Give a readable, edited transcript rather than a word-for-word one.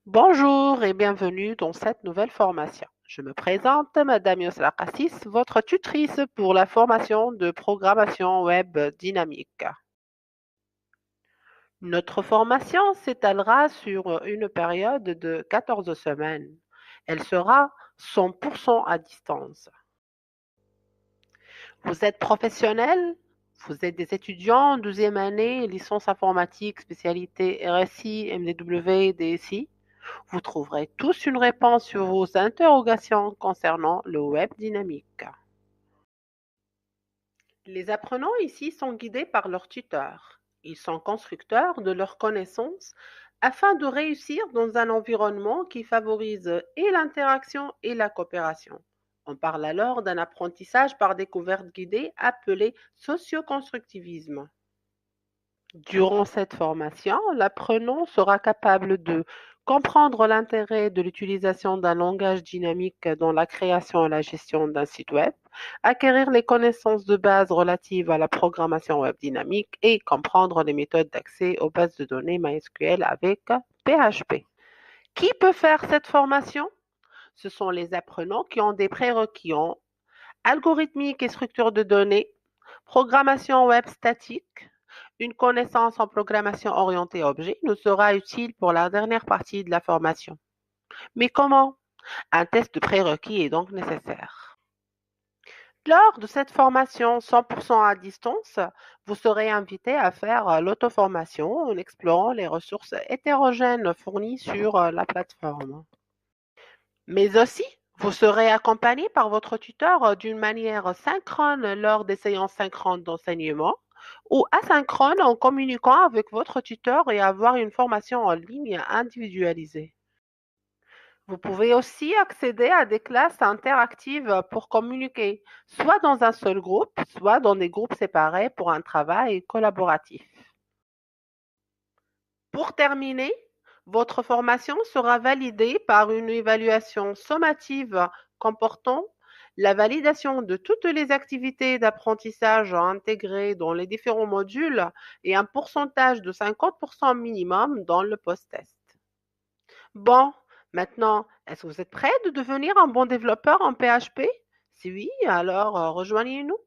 Bonjour et bienvenue dans cette nouvelle formation. Je me présente, Madame Yosla Cassis, votre tutrice pour la formation de programmation web dynamique. Notre formation s'étalera sur une période de 14 semaines. Elle sera 100% à distance. Vous êtes professionnel? Vous êtes des étudiants en 12e année, licence informatique, spécialité RSI, MDW, DSI? Vous trouverez tous une réponse sur vos interrogations concernant le web dynamique. Les apprenants ici sont guidés par leurs tuteurs. Ils sont constructeurs de leurs connaissances afin de réussir dans un environnement qui favorise et l'interaction et la coopération. On parle alors d'un apprentissage par découverte guidée appelé socioconstructivisme. Durant cette formation, l'apprenant sera capable de comprendre l'intérêt de l'utilisation d'un langage dynamique dans la création et la gestion d'un site web, acquérir les connaissances de base relatives à la programmation web dynamique et comprendre les méthodes d'accès aux bases de données MySQL avec PHP. Qui peut faire cette formation? Ce sont les apprenants qui ont des prérequis en algorithmique et structure de données, programmation web statique. Une connaissance en programmation orientée objet nous sera utile pour la dernière partie de la formation. Mais comment? Un test de prérequis est donc nécessaire. Lors de cette formation 100% à distance, vous serez invité à faire l'auto-formation en explorant les ressources hétérogènes fournies sur la plateforme. Mais aussi, vous serez accompagné par votre tuteur d'une manière synchrone lors des séances synchrones d'enseignement ou asynchrone en communiquant avec votre tuteur et avoir une formation en ligne individualisée. Vous pouvez aussi accéder à des classes interactives pour communiquer, soit dans un seul groupe, soit dans des groupes séparés pour un travail collaboratif. Pour terminer, votre formation sera validée par une évaluation sommative comportant la validation de toutes les activités d'apprentissage intégrées dans les différents modules et un pourcentage de 50% minimum dans le post-test. Bon, maintenant, est-ce que vous êtes prêt de devenir un bon développeur en PHP? Si oui, alors rejoignez-nous.